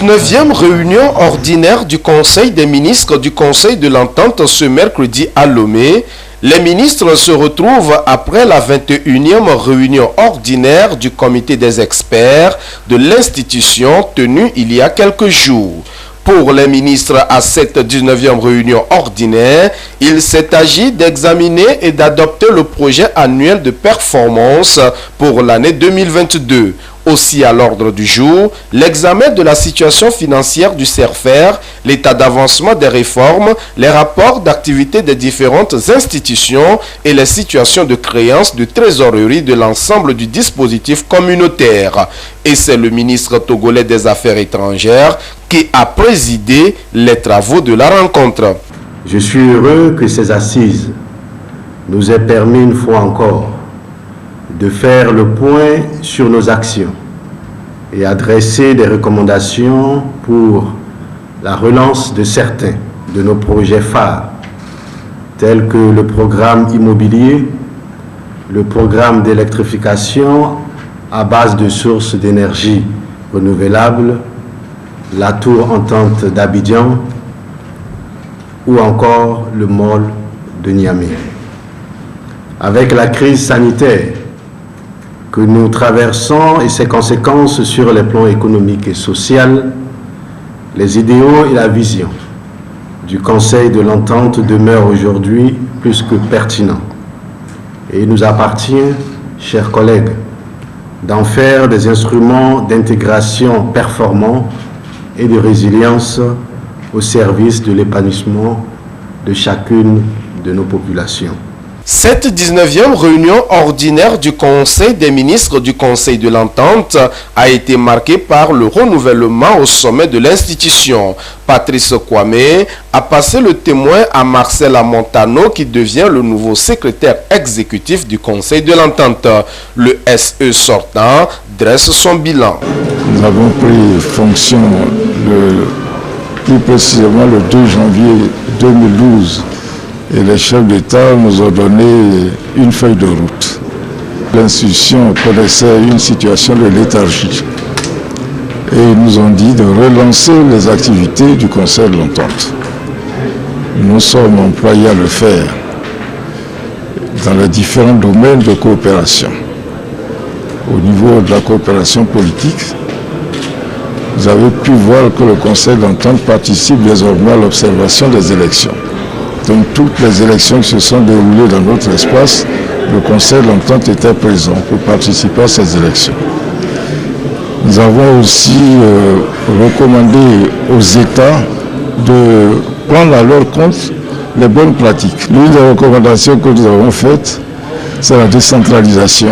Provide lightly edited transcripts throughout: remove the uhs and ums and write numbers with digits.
19e réunion ordinaire du Conseil des ministres du Conseil de l'Entente ce mercredi à Lomé. Les ministres se retrouvent après la 21e réunion ordinaire du comité des experts de l'institution tenue il y a quelques jours. Pour les ministres à cette 19e réunion ordinaire, il s'est agi d'examiner et d'adopter le projet annuel de performance pour l'année 2022. Aussi à l'ordre du jour, l'examen de la situation financière du CERFER, l'état d'avancement des réformes, les rapports d'activité des différentes institutions et les situations de créances de trésorerie de l'ensemble du dispositif communautaire. Et c'est le ministre togolais des Affaires étrangères qui a présidé les travaux de la rencontre. Je suis heureux que ces assises nous aient permis une fois encore de faire le point sur nos actions et adresser des recommandations pour la relance de certains de nos projets phares, tels que le programme immobilier, le programme d'électrification à base de sources d'énergie renouvelables, la tour entente d'Abidjan ou encore le mall de Niamey. Avec la crise sanitaire que nous traversons et ses conséquences sur les plans économiques et sociaux, les idéaux et la vision du Conseil de l'Entente demeurent aujourd'hui plus que pertinents. Et il nous appartient, chers collègues, d'en faire des instruments d'intégration performants et de résilience au service de l'épanouissement de chacune de nos populations. Cette 19e réunion ordinaire du Conseil des ministres du Conseil de l'Entente a été marquée par le renouvellement au sommet de l'institution. Patrice Kwame a passé le témoin à Marcel Amontano qui devient le nouveau secrétaire exécutif du Conseil de l'Entente. Le SE sortant dresse son bilan. Nous avons pris fonction plus précisément le 2 janvier 2012. Et les chefs d'État nous ont donné une feuille de route. L'institution connaissait une situation de léthargie. Et ils nous ont dit de relancer les activités du Conseil de l'Entente. Nous sommes employés à le faire dans les différents domaines de coopération. Au niveau de la coopération politique, vous avez pu voir que le Conseil de l'Entente participe désormais à l'observation des élections. Donc toutes les élections qui se sont déroulées dans notre espace, le Conseil de l'Entente était présent pour participer à ces élections. Nous avons aussi recommandé aux États de prendre à leur compte les bonnes pratiques. L'une des recommandations que nous avons faites, c'est la décentralisation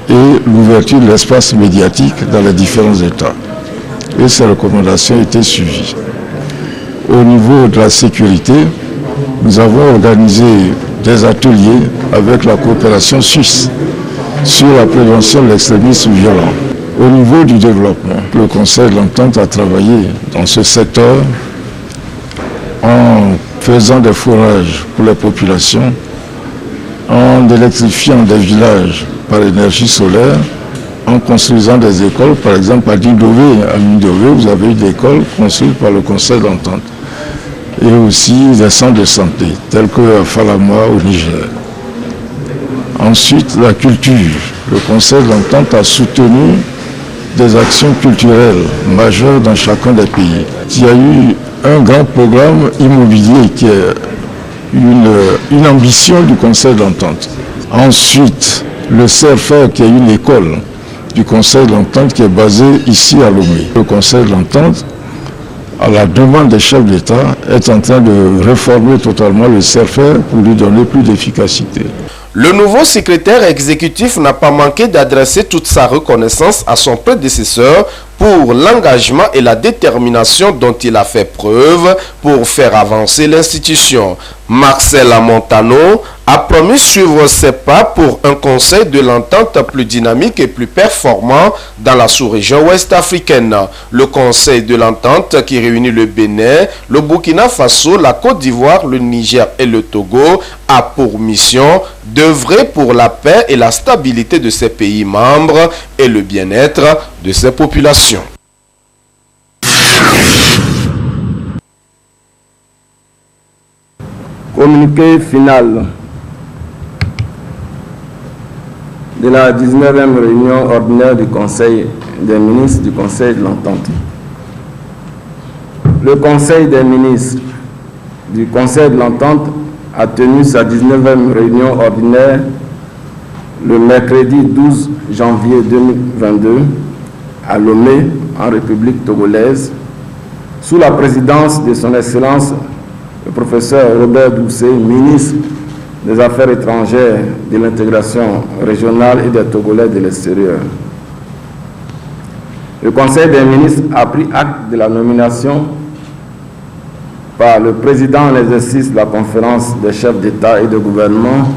et l'ouverture de l'espace médiatique dans les différents États. Et ces recommandations ont été suivies. Au niveau de la sécurité, nous avons organisé des ateliers avec la coopération suisse sur la prévention de l'extrémisme violent. Au niveau du développement, le Conseil de l'Entente a travaillé dans ce secteur en faisant des forages pour les populations, en électrifiant des villages par énergie solaire, en construisant des écoles. Par exemple, à Dindové, vous avez eu des écoles construites par le Conseil de l'Entente. Et aussi des centres de santé, tels que Falama au Niger. Ensuite, la culture. Le Conseil de l'Entente a soutenu des actions culturelles majeures dans chacun des pays. Il y a eu un grand programme immobilier qui est une ambition du Conseil de l'Entente. Ensuite, le CERFER, qui est une école du Conseil de l'Entente qui est basée ici à Lomé. Le Conseil de l'Entente, à la demande des chefs d'État, est en train de réformer totalement le CERFER pour lui donner plus d'efficacité. Le nouveau secrétaire exécutif n'a pas manqué d'adresser toute sa reconnaissance à son prédécesseur pour l'engagement et la détermination dont il a fait preuve pour faire avancer l'institution. Marcel Amontano a promis suivre ses pas pour un Conseil de l'Entente plus dynamique et plus performant dans la sous-région ouest africaine. Le Conseil de l'Entente qui réunit le Bénin, le Burkina Faso, la Côte d'Ivoire, le Niger et le Togo a pour mission d'œuvrer pour la paix et la stabilité de ses pays membres et le bien-être de ses populations. Communiqué final de la 19e réunion ordinaire du Conseil des ministres du Conseil de l'Entente. Le Conseil des ministres du Conseil de l'Entente a tenu sa 19e réunion ordinaire le mercredi 12 janvier 2022 à Lomé, en République togolaise, sous la présidence de son Excellence le professeur Robert Doucet, ministre des Affaires étrangères, de l'intégration régionale et des Togolais de l'extérieur. Le Conseil des ministres a pris acte de la nomination par le président en exercice de la conférence des chefs d'État et de gouvernement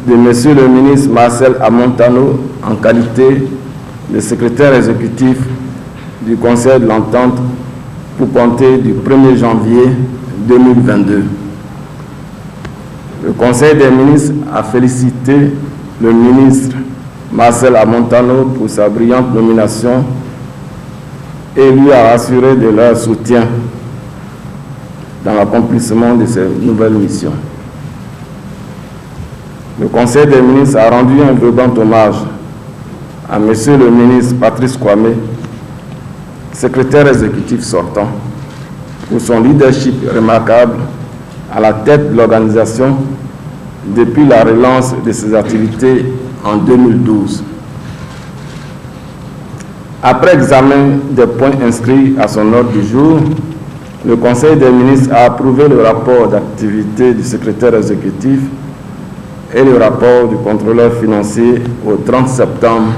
de M. le ministre Marcel Amontano en qualité de secrétaire exécutif du Conseil de l'Entente pour compter du 1er janvier 2022. Le Conseil des ministres a félicité le ministre Marcel Amontano pour sa brillante nomination et lui a assuré de leur soutien dans l'accomplissement de ses nouvelles missions. Le Conseil des ministres a rendu un vibrant hommage à M. le ministre Patrice Kwame, secrétaire exécutif sortant, pour son leadership remarquable à la tête de l'organisation depuis la relance de ses activités en 2012. Après examen des points inscrits à son ordre du jour, le Conseil des ministres a approuvé le rapport d'activité du secrétaire exécutif et le rapport du contrôleur financier au 30 septembre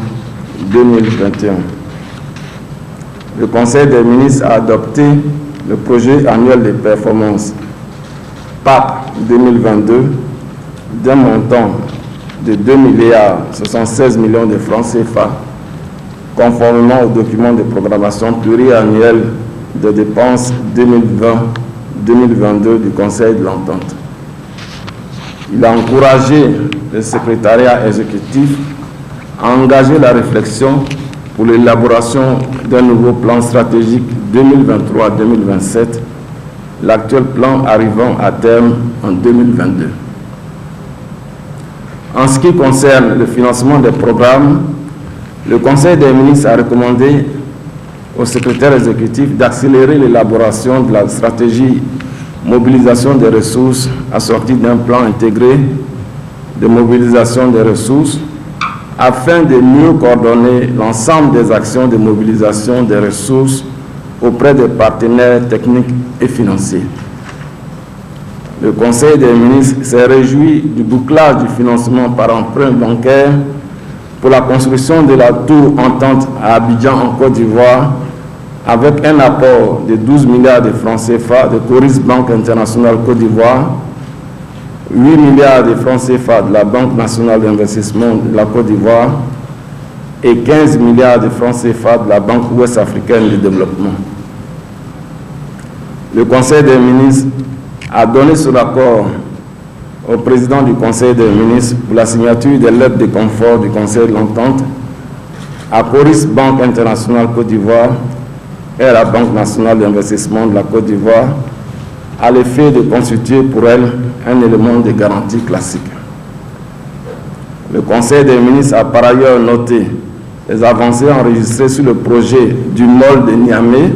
2021. Le Conseil des ministres a adopté le projet annuel de performance PAP 2022 d'un montant de 2,76 milliards de francs CFA, conformément au document de programmation pluriannuelle de dépenses 2020-2022 du Conseil de l'Entente. Il a encouragé le secrétariat exécutif à engager la réflexion pour l'élaboration d'un nouveau plan stratégique 2023-2027, l'actuel plan arrivant à terme en 2022. En ce qui concerne le financement des programmes, le Conseil des ministres a recommandé au secrétaire exécutif d'accélérer l'élaboration de la stratégie mobilisation des ressources assortie d'un plan intégré de mobilisation des ressources afin de mieux coordonner l'ensemble des actions de mobilisation des ressources auprès des partenaires techniques et financiers. Le Conseil des ministres s'est réjoui du bouclage du financement par emprunt bancaire pour la construction de la tour Entente à Abidjan en Côte d'Ivoire avec un apport de 12 milliards de francs CFA de Coris Banque Internationale Côte d'Ivoire, 8 milliards de francs CFA de la Banque nationale d'investissement de la Côte d'Ivoire et 15 milliards de francs CFA de la Banque ouest africaine de développement. Le Conseil des ministres a donné son accord au président du Conseil des ministres pour la signature des lettres de confort du Conseil de l'Entente à Coris Banque Internationale Côte d'Ivoire et à la Banque nationale d'investissement de la Côte d'Ivoire à l'effet de constituer pour elle un élément de garantie classique. Le Conseil des ministres a par ailleurs noté les avancées enregistrées sur le projet du MOL de Niamey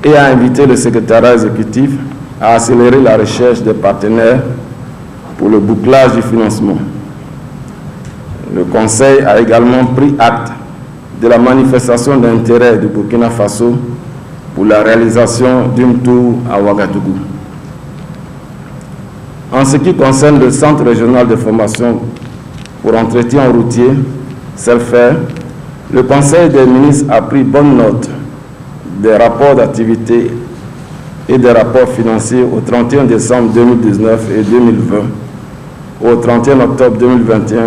et a invité le secrétariat exécutif à accélérer la recherche des partenaires pour le bouclage du financement. Le Conseil a également pris acte de la manifestation d'intérêt du Burkina Faso pour la réalisation d'une tour à Ouagadougou. En ce qui concerne le Centre régional de formation pour entretien routier, CELFER, le Conseil des ministres a pris bonne note des rapports d'activité et des rapports financiers au 31 décembre 2019 et 2020, au 31 octobre 2021,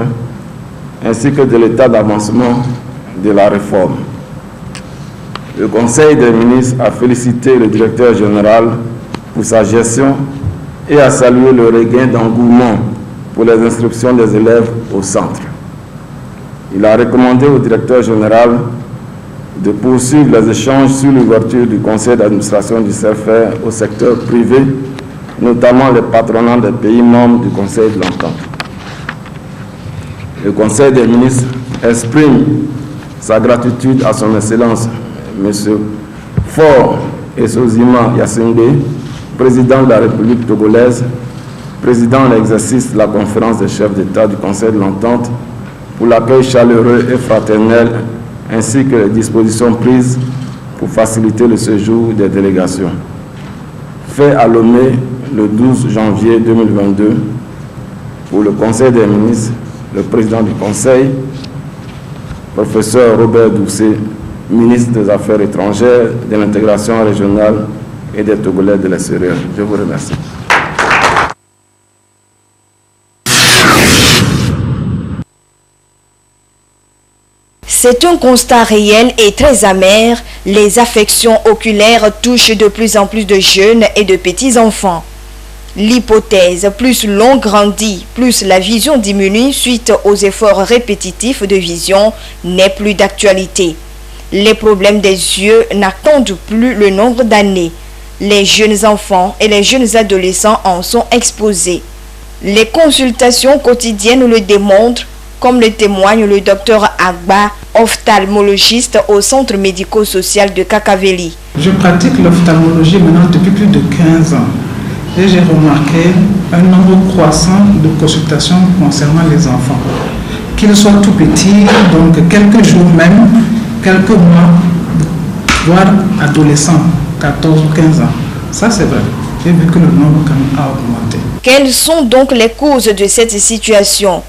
ainsi que de l'état d'avancement de la réforme. Le Conseil des ministres a félicité le directeur général pour sa gestion et a salué le regain d'engouement pour les inscriptions des élèves au centre. Il a recommandé au directeur général de poursuivre les échanges sur l'ouverture du conseil d'administration du CFR au secteur privé, notamment les patronats des pays membres du Conseil de l'Entente. Le Conseil des ministres exprime sa gratitude à son Excellence, M. Faure Essozima Yassingbe, président de la République togolaise, président en exercice de la conférence des chefs d'État du Conseil de l'Entente, pour l'accueil chaleureux et fraternel, ainsi que les dispositions prises pour faciliter le séjour des délégations. Fait à Lomé le 12 janvier 2022, pour le Conseil des ministres, le président du Conseil, professeur Robert Doucet, ministre des Affaires étrangères, de l'intégration régionale et des Togolais de l'extérieur. Je vous remercie. C'est un constat réel et très amer. Les affections oculaires touchent de plus en plus de jeunes et de petits-enfants. L'hypothèse, plus l'on grandit, plus la vision diminue suite aux efforts répétitifs de vision, n'est plus d'actualité. Les problèmes des yeux n'attendent plus le nombre d'années. Les jeunes enfants et les jeunes adolescents en sont exposés. Les consultations quotidiennes le démontrent, comme le témoigne le docteur Agba, ophtalmologiste au centre médico-social de Kakaveli. Je pratique l'ophtalmologie maintenant depuis plus de 15 ans et j'ai remarqué un nombre croissant de consultations concernant les enfants. Qu'ils soient tout petits, donc quelques jours même, quelques mois, voire adolescents, 14 ou 15 ans. Ça c'est vrai. J'ai vu que le nombre quand même a augmenté. Quelles sont donc les causes de cette situation ?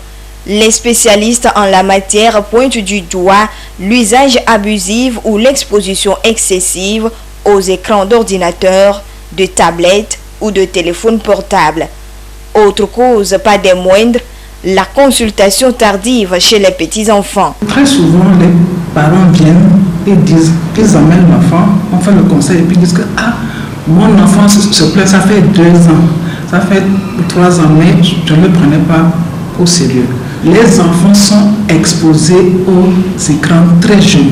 Les spécialistes en la matière pointent du doigt l'usage abusif ou l'exposition excessive aux écrans d'ordinateur, de tablettes ou de téléphones portables. Autre cause, pas des moindres, la consultation tardive chez les petits-enfants. Très souvent, les parents viennent et disent qu'ils amènent l'enfant, on fait le conseil et puis disent que mon enfant se plaît, ça fait 2 ans, ça fait 3 ans, mais je ne le prenais pas au sérieux. Les enfants sont exposés aux écrans très jeunes.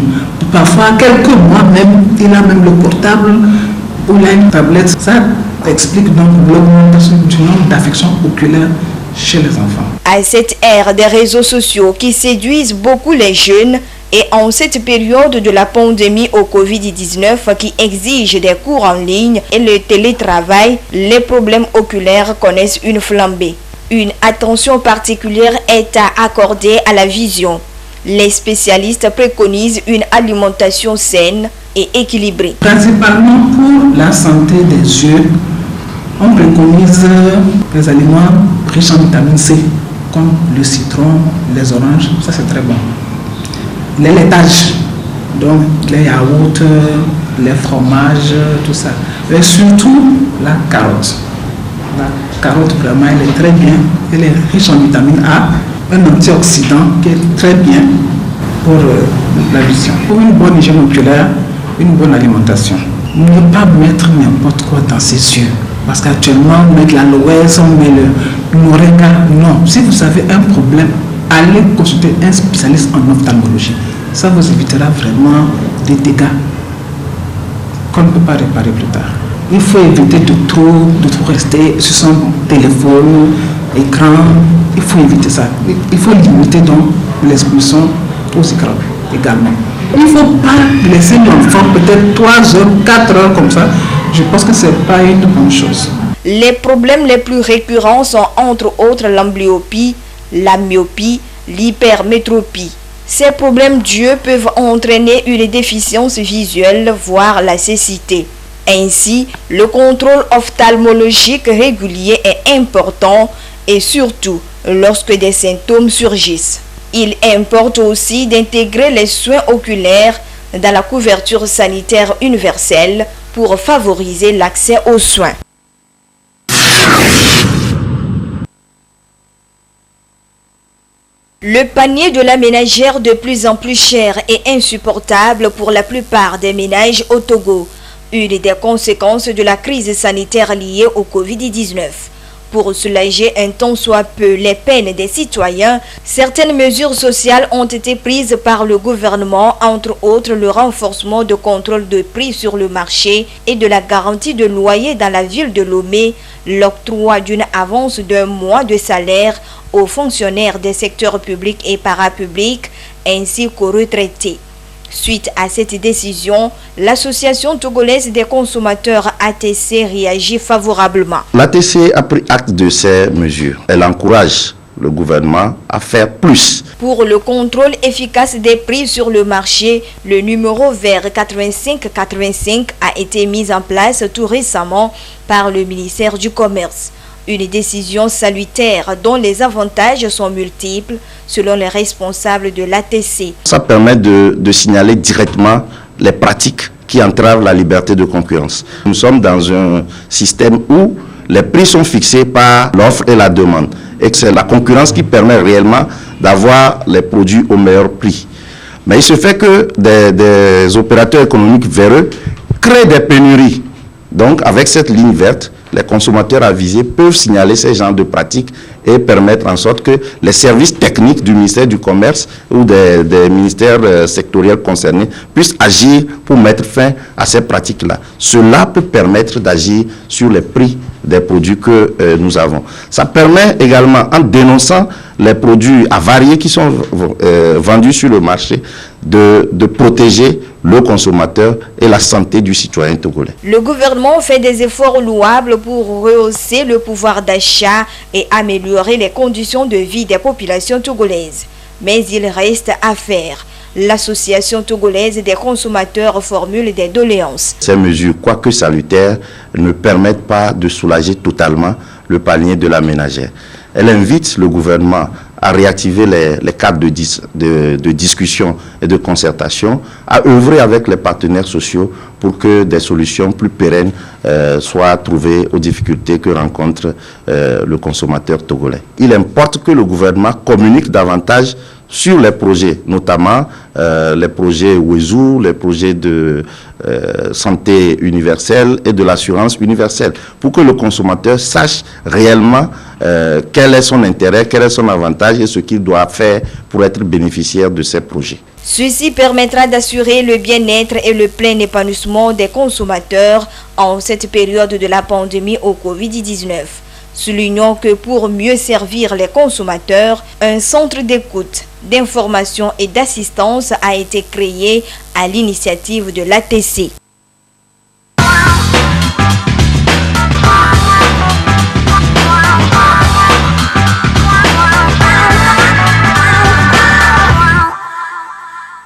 Parfois, quelques mois même, il a même le portable ou il a une tablette. Ça explique donc l'augmentation du nombre d'affections oculaires chez les enfants. À cette ère des réseaux sociaux qui séduisent beaucoup les jeunes et en cette période de la pandémie au Covid-19 qui exige des cours en ligne et le télétravail, les problèmes oculaires connaissent une flambée. Une attention particulière est à accorder à la vision. Les spécialistes préconisent une alimentation saine et équilibrée. Principalement pour la santé des yeux, on préconise les aliments riches en vitamine C, comme le citron, les oranges, ça c'est très bon. Les laitages, donc les yaourts, les fromages, tout ça. Et surtout la carotte. La carotte, vraiment, elle est très bien. Elle est riche en vitamine A, un antioxydant qui est très bien pour la vision. Pour une bonne hygiène oculaire, une bonne alimentation. Ne pas mettre n'importe quoi dans ses yeux. Parce qu'actuellement, on met de l'aloès, on met le moringa. Non, si vous avez un problème, allez consulter un spécialiste en ophtalmologie. Ça vous évitera vraiment des dégâts qu'on ne peut pas réparer plus tard. Il faut éviter de trop rester sur son téléphone, écran. Il faut éviter ça. Il faut limiter donc l'exposition aux écrans également. Il ne faut pas laisser l'enfant peut-être 3 heures, 4 heures comme ça. Je pense que ce n'est pas une bonne chose. Les problèmes les plus récurrents sont entre autres l'amblyopie, la myopie, l'hypermétropie. Ces problèmes d'yeux peuvent entraîner une déficience visuelle, voire la cécité. Ainsi, le contrôle ophtalmologique régulier est important et surtout lorsque des symptômes surgissent. Il importe aussi d'intégrer les soins oculaires dans la couverture sanitaire universelle pour favoriser l'accès aux soins. Le panier de la ménagère de plus en plus cher et insupportable pour la plupart des ménages au Togo. Une des conséquences de la crise sanitaire liée au Covid-19. Pour soulager un tant soit peu les peines des citoyens, certaines mesures sociales ont été prises par le gouvernement, entre autres le renforcement de contrôle de prix sur le marché et de la garantie de loyer dans la ville de Lomé, l'octroi d'une avance d'1 mois de salaire aux fonctionnaires des secteurs publics et parapublics ainsi qu'aux retraités. Suite à cette décision, l'association togolaise des consommateurs ATC réagit favorablement. L'ATC a pris acte de ces mesures. Elle encourage le gouvernement à faire plus. Pour le contrôle efficace des prix sur le marché, le numéro vert 8585 a été mis en place tout récemment par le ministère du Commerce. Une décision salutaire dont les avantages sont multiples selon les responsables de l'ATC. Ça permet de signaler directement les pratiques qui entravent la liberté de concurrence. Nous sommes dans un système où les prix sont fixés par l'offre et la demande et que c'est la concurrence qui permet réellement d'avoir les produits au meilleur prix. Mais il se fait que des opérateurs économiques véreux créent des pénuries. Donc avec cette ligne verte, les consommateurs avisés peuvent signaler ces genres de pratiques et permettre en sorte que les services techniques du ministère du Commerce ou des ministères sectoriels concernés puissent agir pour mettre fin à ces pratiques-là. Cela peut permettre d'agir sur les prix des produits que nous avons. Ça permet également, en dénonçant les produits avariés qui sont vendus sur le marché, de protéger le consommateur et la santé du citoyen togolais. Le gouvernement fait des efforts louables pour rehausser le pouvoir d'achat et améliorer les conditions de vie des populations togolaises. Mais il reste à faire. L'association togolaise des consommateurs formule des doléances. Ces mesures, quoique salutaires, ne permettent pas de soulager totalement le panier de la ménagère. Elle invite le gouvernement à réactiver les cadres de discussion et de concertation, à œuvrer avec les partenaires sociaux pour que des solutions plus pérennes soient trouvées aux difficultés que rencontre le consommateur togolais. Il importe que le gouvernement communique davantage sur les projets, notamment les projets WEZU, les projets de santé universelle et de l'assurance universelle, pour que le consommateur sache réellement quel est son intérêt, quel est son avantage et ce qu'il doit faire pour être bénéficiaire de ces projets. Ceci permettra d'assurer le bien-être et le plein épanouissement des consommateurs en cette période de la pandémie au Covid-19. Soulignons que pour mieux servir les consommateurs, un centre d'écoute, d'information et d'assistance a été créé à l'initiative de l'ATC.